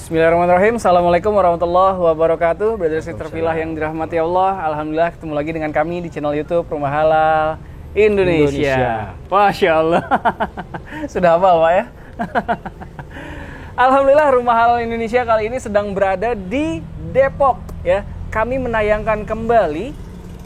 Bismillahirrahmanirrahim. Assalamualaikum warahmatullahi wabarakatuh. Brother Sister Filah yang dirahmati Allah. Alhamdulillah ketemu lagi dengan kami di channel YouTube Rumah Halal Indonesia. Masya Allah. Sudah hafal Pak ya? Alhamdulillah Rumah Halal Indonesia kali ini sedang berada di Depok ya. Kami menayangkan kembali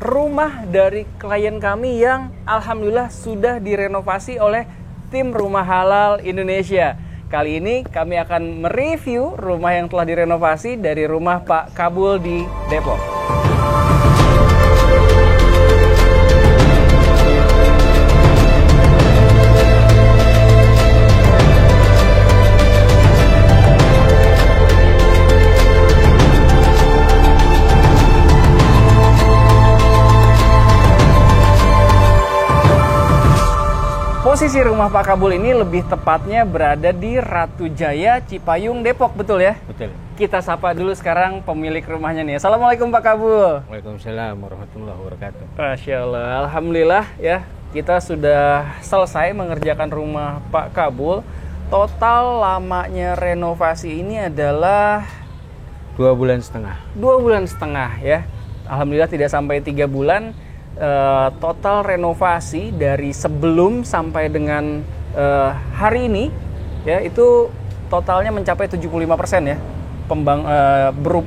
rumah dari klien kami yang alhamdulillah sudah direnovasi oleh tim Rumah Halal Indonesia. Kali ini kami akan mereview rumah yang telah direnovasi dari rumah Pak Kabul di Depok. Posisi rumah Pak Kabul ini lebih tepatnya berada di Ratu Jaya, Cipayung, Depok, betul ya? Betul. Kita sapa dulu sekarang pemilik rumahnya nih. Assalamualaikum Pak Kabul. Waalaikumsalam warahmatullahi wabarakatuh. Masya Allah, alhamdulillah ya kita sudah selesai mengerjakan rumah Pak Kabul. Total lamanya renovasi ini adalah 2 bulan setengah. 2 bulan setengah ya. Alhamdulillah tidak sampai 3 bulan. Total renovasi dari sebelum sampai dengan hari ini ya itu totalnya mencapai 75% ya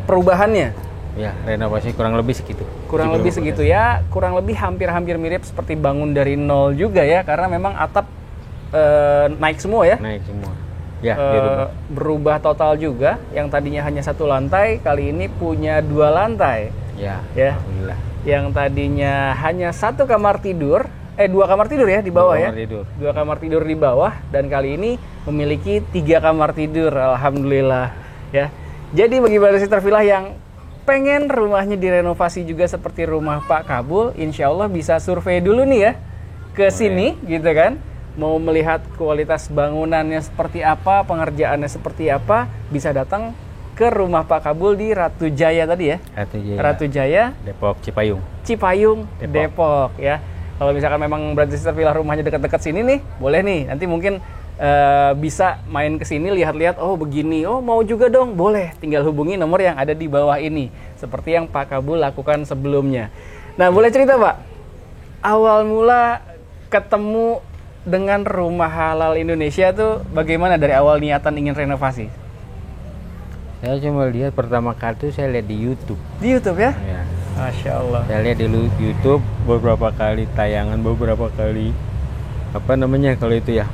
perubahannya. Ya, renovasi kurang lebih segitu. Kurang lebih segitu ya, kurang lebih hampir mirip seperti bangun dari nol juga ya, karena memang atap naik semua ya. Naik semua. Ya, berubah total juga, yang tadinya hanya 1 lantai kali ini punya 2 lantai. Ya. Alhamdulillah. Yang tadinya hanya 1 kamar tidur, 2 kamar tidur ya di bawah ya. 2 kamar tidur di bawah, dan kali ini memiliki 3 kamar tidur, alhamdulillah ya. Jadi bagi Brother Sister Filah yang pengen rumahnya direnovasi juga seperti rumah Pak Kabul, insya Allah bisa survei dulu nih ya ke sini gitu kan. Mau melihat kualitas bangunannya seperti apa, pengerjaannya seperti apa, bisa datang ke rumah Pak Kabul di Ratu Jaya tadi ya. Ratu Jaya, Depok, Cipayung. Depok ya. Kalau misalkan memang Brother Sister Filah rumahnya dekat-dekat sini nih, boleh nih. Nanti mungkin bisa main ke sini lihat-lihat, oh begini, oh mau juga dong, boleh. Tinggal hubungi nomor yang ada di bawah ini. Seperti yang Pak Kabul lakukan sebelumnya. Nah, boleh cerita Pak, awal mula ketemu dengan Rumah Halal Indonesia tuh bagaimana dari awal niatan ingin renovasi? Saya cuma lihat pertama kali itu saya lihat di YouTube. Di YouTube ya? Ya. Masya Allah. Saya lihat di YouTube beberapa kali tayangan, beberapa kali kalau itu ya,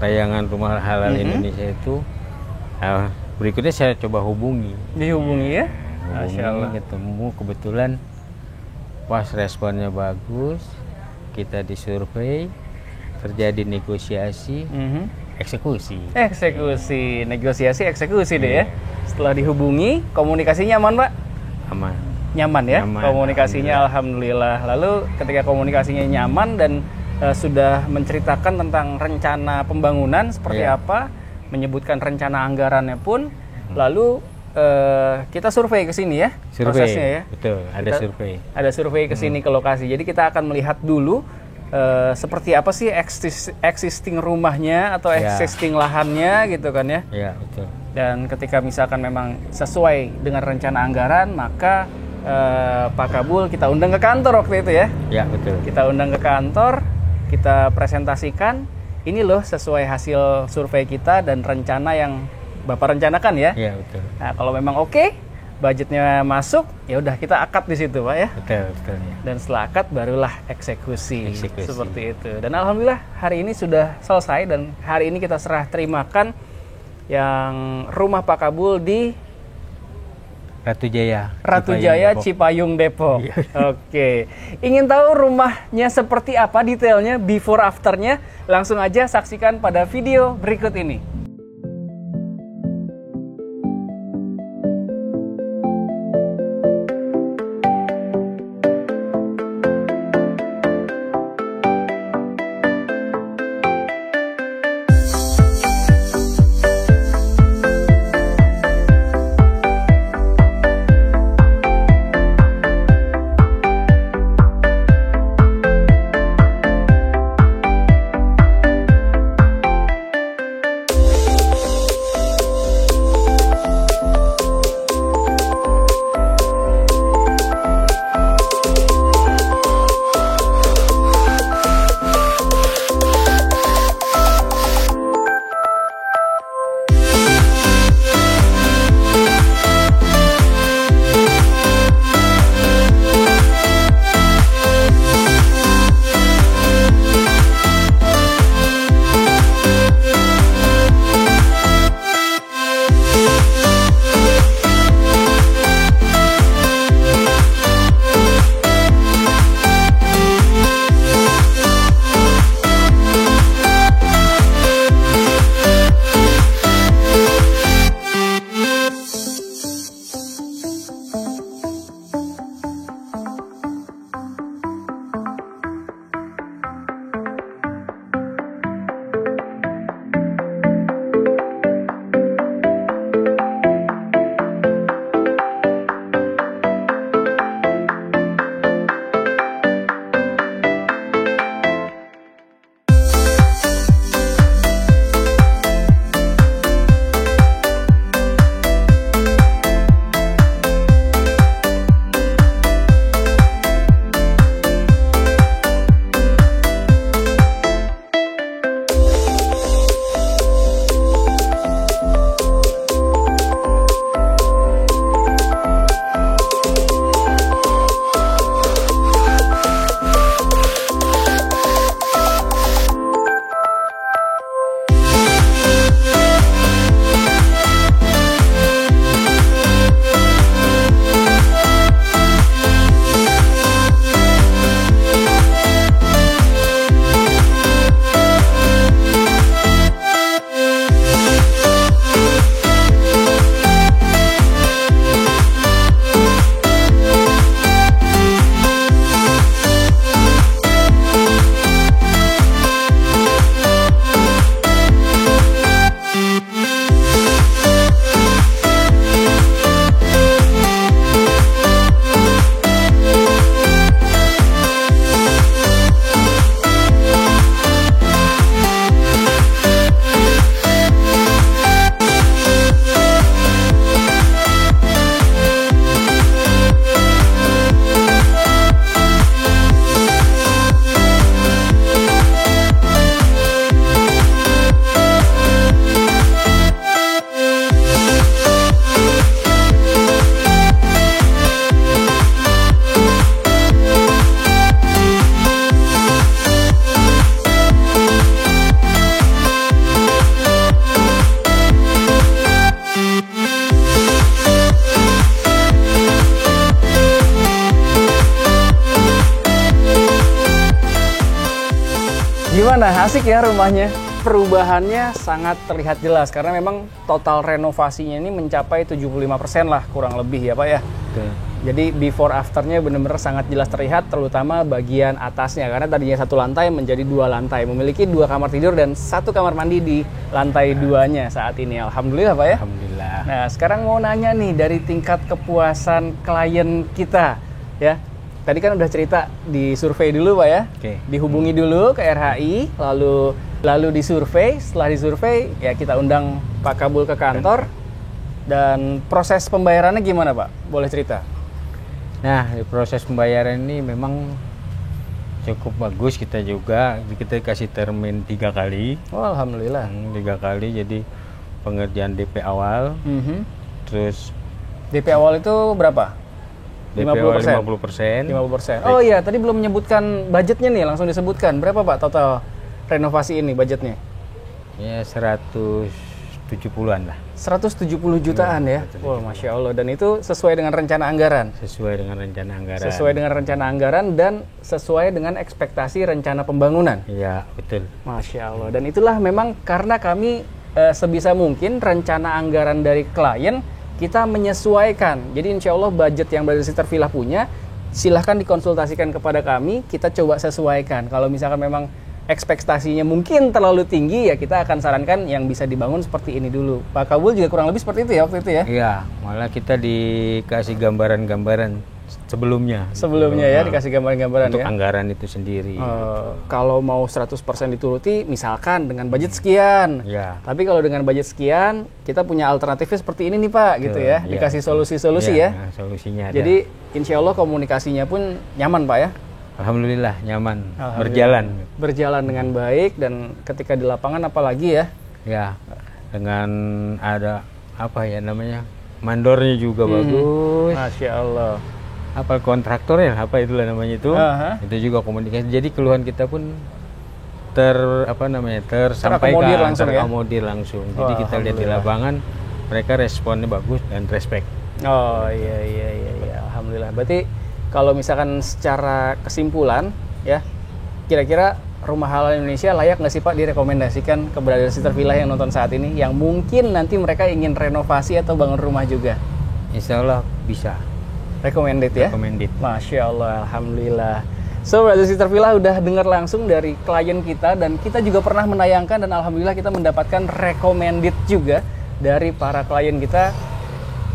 tayangan Rumah Halal Indonesia itu. Berikutnya saya coba hubungi. Dihubungi ya? Masya Allah. Ketemu kebetulan pas responnya bagus, kita disurvei, terjadi negosiasi. Eksekusi, negosiasi, eksekusi deh ya. Setelah dihubungi, komunikasinya aman Pak? Aman. Nyaman ya? Komunikasinya alhamdulillah. Lalu ketika komunikasinya nyaman dan sudah menceritakan tentang rencana pembangunan seperti apa, menyebutkan rencana anggarannya pun, lalu kita survei ke sini ya, prosesnya ya. Betul, survei. Ada survei ke sini ke lokasi. Jadi kita akan melihat dulu seperti apa sih existing rumahnya atau existing lahannya gitu kan ya. Iya, betul. Dan ketika misalkan memang sesuai dengan rencana anggaran, maka Pak Kabul kita undang ke kantor waktu itu ya. Iya, betul. Kita undang ke kantor, kita presentasikan, ini loh sesuai hasil survei kita dan rencana yang Bapak rencanakan ya. Iya, betul. Nah, kalau memang oke, budgetnya masuk, ya udah kita akad di situ Pak ya. Betul. Ya. Dan setelah akad barulah eksekusi. Seperti itu. Dan alhamdulillah hari ini sudah selesai, dan hari ini kita serah terimakan yang rumah Pak Kabul di Ratu Jaya, Cipayung, Depok. Oke. Ingin tahu rumahnya seperti apa detailnya, before afternya? Langsung aja saksikan pada video berikut ini. Nah, asik ya rumahnya. Perubahannya sangat terlihat jelas karena memang total renovasinya ini mencapai 75% lah kurang lebih ya Pak ya. Betul. Jadi before afternya benar-benar sangat jelas terlihat, terutama bagian atasnya karena tadinya 1 lantai menjadi 2 lantai, memiliki 2 kamar tidur dan 1 kamar mandi di lantai 2-nya saat ini. Alhamdulillah Pak ya. Alhamdulillah. Nah, sekarang mau nanya nih dari tingkat kepuasan klien kita ya. Tadi kan udah cerita di survei dulu Pak ya. Oke. Dihubungi dulu ke RHI, lalu disurvei. Setelah disurvei ya kita undang Pak Kabul ke kantor. Dan proses pembayarannya gimana Pak? Boleh cerita? Nah, proses pembayaran ini memang cukup bagus. Kita kasih termin 3 kali. Oh, alhamdulillah. 3 kali, jadi pengerjaan DP awal. Terus DP awal itu berapa? DP awal 50%. 50%. Oh iya, tadi belum menyebutkan budgetnya nih, langsung disebutkan. Berapa Pak total renovasi ini budgetnya? Ya 170-an lah. 170 jutaan ya. Wah, Masya Allah. Dan itu sesuai dengan rencana anggaran. Sesuai dengan rencana anggaran. Sesuai dengan rencana anggaran dan sesuai dengan ekspektasi rencana pembangunan. Iya, betul. Masya Allah. Dan itulah memang karena kami sebisa mungkin rencana anggaran dari klien kita menyesuaikan. Jadi insya Allah budget yang Brother Sister Villa punya, silahkan dikonsultasikan kepada kami, kita coba sesuaikan. Kalau misalkan memang ekspektasinya mungkin terlalu tinggi, ya kita akan sarankan yang bisa dibangun seperti ini dulu. Pak Kabul juga kurang lebih seperti itu ya waktu itu ya? Iya, malah kita dikasih gambaran-gambaran sebelumnya. Sebelumnya ya, dikasih gambaran-gambaran untuk ya? anggaran itu sendiri. Kalau mau 100% dituruti, misalkan dengan budget sekian. Ya. Tapi kalau dengan budget sekian, kita punya alternatifnya seperti ini nih Pak, gitu ya. Ya. Dikasih solusi-solusi ya. Nah, solusinya ada. Jadi insya Allah komunikasinya pun nyaman Pak ya? Alhamdulillah nyaman, Alhamdulillah. Berjalan dengan baik, dan ketika di lapangan apalagi ya? Ya, dengan ada apa ya namanya, mandornya juga bagus. Masya Allah. Apa kontraktor ya, apa itulah namanya itu. Itu juga komunikasi. Jadi keluhan kita pun tersampaikan, terakomodir langsung. Jadi kita lihat di lapangan, mereka responnya bagus dan respect. Oh iya. Alhamdulillah. Berarti kalau misalkan secara kesimpulan ya, kira-kira Rumah Halal Indonesia layak nggak sih Pak direkomendasikan ke Brother Sister Villa yang nonton saat ini, yang mungkin nanti mereka ingin renovasi atau bangun rumah juga? Insya Allah bisa. Recommended ya? Recommended. Masya Allah, Alhamdulillah. So, Brother Sister Villa udah dengar langsung dari klien kita, dan kita juga pernah menayangkan, dan Alhamdulillah kita mendapatkan recommended juga dari para klien kita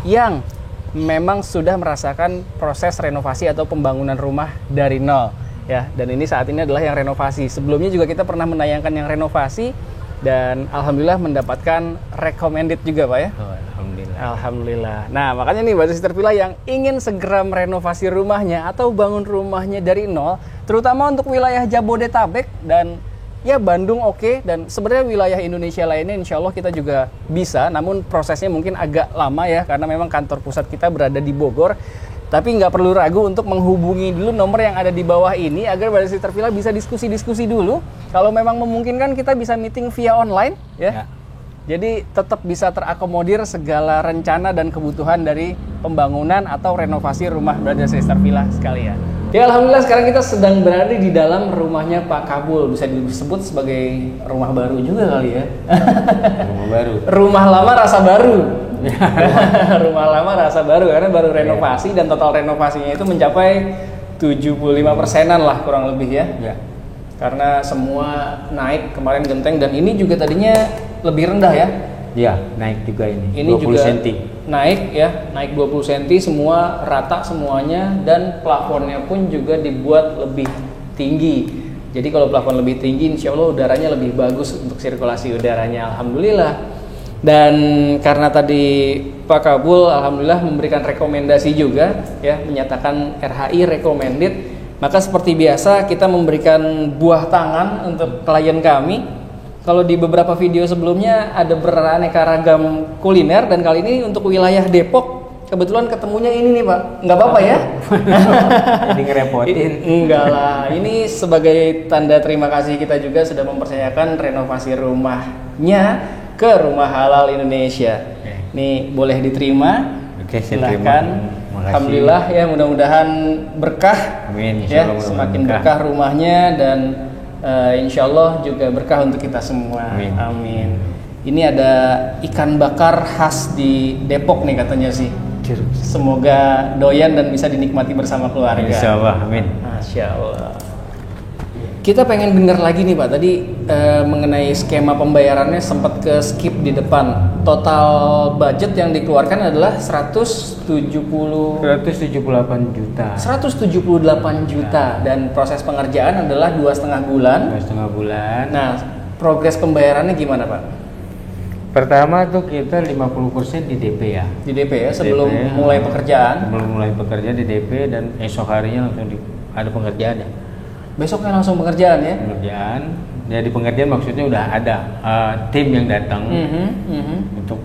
yang memang sudah merasakan proses renovasi atau pembangunan rumah dari nol ya. Dan ini saat ini adalah yang renovasi. Sebelumnya juga kita pernah menayangkan yang renovasi, dan alhamdulillah mendapatkan recommended juga Pak ya. Alhamdulillah. Nah, makanya nih Brother Sister Villa yang ingin segera merenovasi rumahnya atau bangun rumahnya dari nol, terutama untuk wilayah Jabodetabek dan ya Bandung dan sebenarnya wilayah Indonesia lainnya insya Allah kita juga bisa, namun prosesnya mungkin agak lama ya, karena memang kantor pusat kita berada di Bogor. Tapi nggak perlu ragu untuk menghubungi dulu nomor yang ada di bawah ini agar Brother Sister Villa bisa diskusi-diskusi dulu. Kalau memang memungkinkan kita bisa meeting via online ya. Jadi tetap bisa terakomodir segala rencana dan kebutuhan dari pembangunan atau renovasi rumah Brother Sister Villa sekalian. Ya alhamdulillah sekarang kita sedang berada di dalam rumahnya Pak Kabul. Bisa disebut sebagai rumah baru juga kali ya. Rumah baru. Rumah lama rasa baru. Rumah lama rasa baru karena baru renovasi, dan total renovasinya itu mencapai 75%-an lah kurang lebih ya. Karena semua naik kemarin genteng, dan ini juga tadinya lebih rendah ya. Iya, naik juga ini. Ini 20 juga cm. Naik ya, naik 20 cm, semua rata semuanya, dan plafonnya pun juga dibuat lebih tinggi. Jadi kalau plafon lebih tinggi, insya Allah udaranya lebih bagus untuk sirkulasi udaranya, alhamdulillah. Dan karena tadi Pak Kabul alhamdulillah memberikan rekomendasi juga ya, menyatakan RHI recommended, maka seperti biasa kita memberikan buah tangan untuk klien kami. Kalau di beberapa video sebelumnya ada beraneka ragam kuliner, dan kali ini untuk wilayah Depok kebetulan ketemunya ini nih Pak. Nggak apa-apa ya? Jadi ngerepotin. Enggak lah, ini sebagai tanda terima kasih kita juga sudah mempercayakan renovasi rumahnya ke Rumah Halal Indonesia. Nih boleh diterima. Silahkan. Alhamdulillah ya, mudah-mudahan berkah. Amin. Ya, semakin berkah rumahnya, dan Insya Allah juga berkah untuk kita semua. Amin. Amin. Ini ada ikan bakar khas di Depok nih katanya sih. Semoga doyan dan bisa dinikmati bersama keluarga. Insya Allah, amin. Masya Allah. Kita pengen dengar lagi nih Pak, tadi mengenai skema pembayarannya sempat ke skip di depan. Total budget yang dikeluarkan adalah 178 juta. 178 juta dan proses pengerjaan adalah 2,5 bulan. 2,5 bulan. Nah, progres pembayarannya gimana Pak? Pertama tuh kita 50% di DP ya. Di DP ya, sebelum DP, mulai pekerjaan. Sebelum mulai pekerjaan di DP dan esok harinya langsung ada pengerjaan ya. Besoknya langsung pengerjaan ya? Pengerjaan. Ya di pengerjaan maksudnya udah ada tim yang datang untuk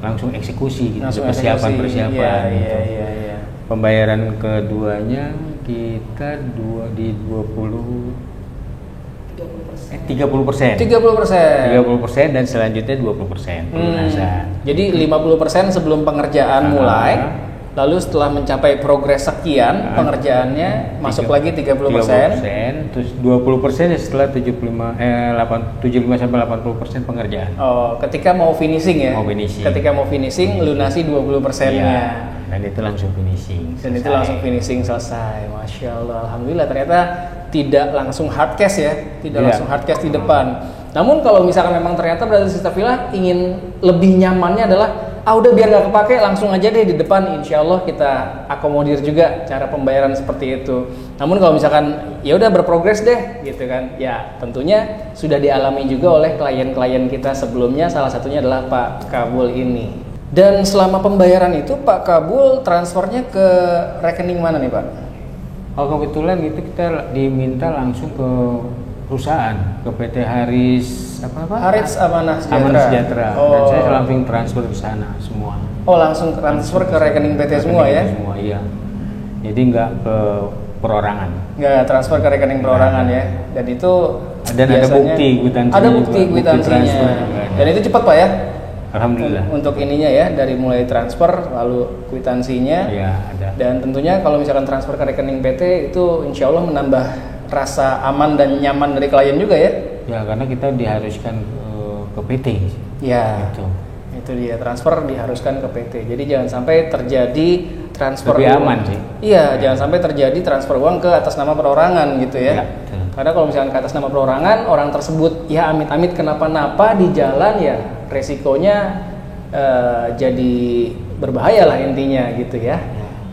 langsung eksekusi gitu, persiapan gitu. Iya. Pembayaran keduanya kita 30%. 30% dan selanjutnya 20% pelunasan. Jadi 50% sebelum pengerjaan mulai. Lalu setelah mencapai progres sekian pengerjaannya masuk lagi 30%. Terus 20% ya setelah 75 sampai 80% pengerjaan. Oh, ketika mau finishing ya. Ketika mau finishing lunasi 20%-nya. Ya, dan itu langsung finishing. Selesai. Masya Allah, alhamdulillah ternyata tidak langsung hard cash ya, langsung hard cash di depan. Namun kalau misalkan memang ternyata Brother Sister Villa ingin lebih nyamannya adalah udah biar nggak kepake langsung aja deh di depan, insya Allah kita akomodir juga cara pembayaran seperti itu. Namun kalau misalkan ya udah berprogres deh gitu kan, ya tentunya sudah dialami juga oleh klien-klien kita sebelumnya, salah satunya adalah Pak Kabul ini. Dan selama pembayaran itu Pak Kabul transfernya ke rekening mana nih Pak? Oh kebetulan itu kita diminta langsung ke perusahaan, ke PT Haris Haris Amanah Sejahtera. Dan saya langsung transfer ke sana semua. Oh langsung transfer ke rekening PT semua ya? Semua iya. Jadi nggak ke perorangan. Nggak transfer ke rekening perorangan ya. Dan itu dan ada bukti kwitansinya. Ada bukti kwitansinya. Dan itu cepat Pak ya? Alhamdulillah. Untuk ininya ya, dari mulai transfer lalu kwitansinya. Iya ada. Dan tentunya kalau misalkan transfer ke rekening PT itu insya Allah menambah rasa aman dan nyaman dari klien juga ya? Ya karena kita diharuskan ke PT. Ya. Itu dia, transfer diharuskan ke PT. Jadi jangan sampai terjadi transfer lebih uang. Aman sih. Iya, jangan sampai terjadi transfer uang ke atas nama perorangan gitu ya. Karena kalau misalkan ke atas nama perorangan, orang tersebut ya amit-amit kenapa-napa di jalan ya resikonya jadi berbahaya lah intinya gitu ya.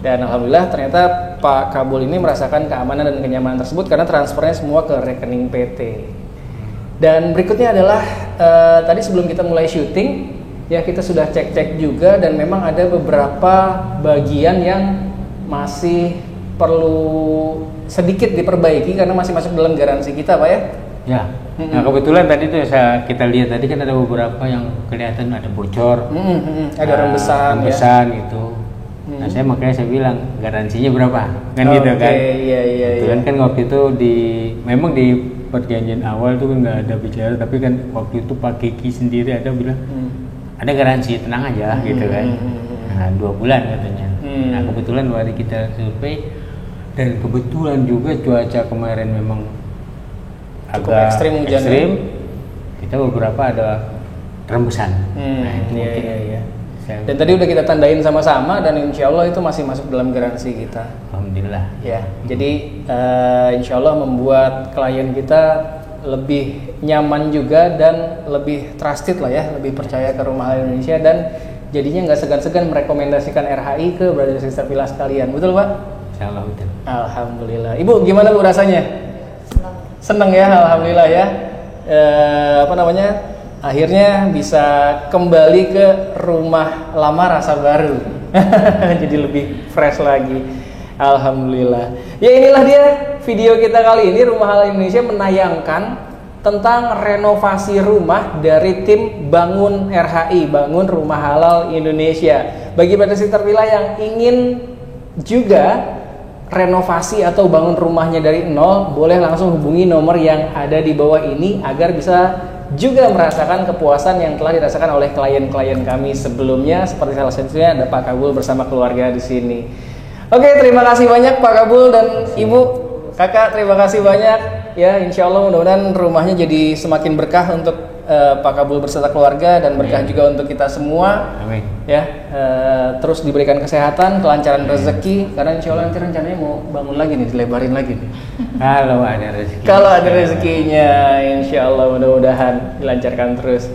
Dan alhamdulillah ternyata Pak Kabul ini merasakan keamanan dan kenyamanan tersebut karena transfernya semua ke rekening PT. Dan berikutnya adalah tadi sebelum kita mulai syuting ya kita sudah cek-cek juga dan memang ada beberapa bagian yang masih perlu sedikit diperbaiki karena masih masuk dalam garansi kita Pak ya. Ya. Nah kebetulan tadi tuh kita lihat tadi kan ada beberapa yang kelihatan ada bocor, ada rembesan gitu. Nah makanya saya bilang garansinya berapa kan gitu kan. Iya. Kan waktu itu memang di perjanjian awal tuh kan nggak ada bicara, tapi kan waktu itu Pak Kiki sendiri ada bilang ada garansi, tenang aja gitu kan. Nah 2 bulan katanya. Nah kebetulan hari kita survei dan kebetulan juga cuaca kemarin memang cukup agak ekstrim, kita beberapa ada rembesan. Nah itu iya. Dan tadi udah kita tandain sama-sama dan insya Allah itu masih masuk dalam garansi kita. Alhamdulillah. Ya, jadi insya Allah membuat klien kita lebih nyaman juga dan lebih trusted lah ya, lebih percaya ke Rumah Halal Indonesia dan jadinya nggak segan-segan merekomendasikan RHI ke Brother Sister Villa sekalian. Betul Pak? Insya Allah betul. Alhamdulillah. Ibu gimana Bu rasanya? Seneng ya, alhamdulillah ya. Akhirnya bisa kembali ke rumah lama rasa baru. Jadi lebih fresh lagi. Alhamdulillah. Ya inilah dia video kita kali ini. Rumah Halal Indonesia menayangkan tentang renovasi rumah dari tim Bangun RHI, Bangun Rumah Halal Indonesia. Bagi Brother Sister Villa yang ingin juga renovasi atau bangun rumahnya dari nol, boleh langsung hubungi nomor yang ada di bawah ini agar bisa juga merasakan kepuasan yang telah dirasakan oleh klien-klien kami sebelumnya, seperti salah satunya ada Pak Kabul bersama keluarga di sini. Oke, terima kasih banyak Pak Kabul dan Ibu, Kakak, terima kasih banyak. ya, insya Allah mudah-mudahan rumahnya jadi semakin berkah untuk Pak Kabul beserta keluarga dan berkah juga untuk kita semua. Amin. Ya, terus diberikan kesehatan, kelancaran rezeki, karena insya Allah nanti rencananya mau bangun lagi nih, dilebarin lagi nih. Kalau ada rezeki. Kalau ada rezekinya, insya Allah mudah-mudahan dilancarkan terus.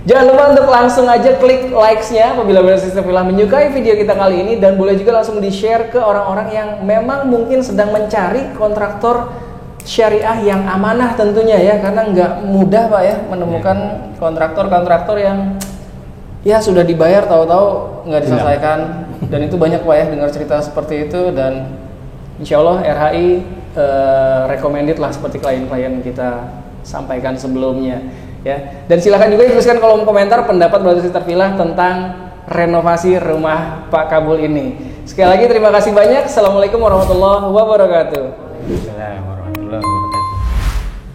Jangan lupa untuk langsung aja klik likes-nya apabila Sister Villa menyukai video kita kali ini, dan boleh juga langsung di-share ke orang-orang yang memang mungkin sedang mencari kontraktor syariah yang amanah tentunya ya, karena nggak mudah Pak ya menemukan kontraktor-kontraktor yang ya sudah dibayar tahu-tahu nggak diselesaikan, dan itu banyak Pak ya dengar cerita seperti itu, dan insya Allah RHI recommended lah seperti klien-klien kita sampaikan sebelumnya ya. Dan silakan juga tuliskan kolom komentar pendapat Brother Sister Villa tentang renovasi rumah Pak Kabul ini. Sekali lagi terima kasih banyak. Assalamualaikum warahmatullahi wabarakatuh. Assalamualaikum.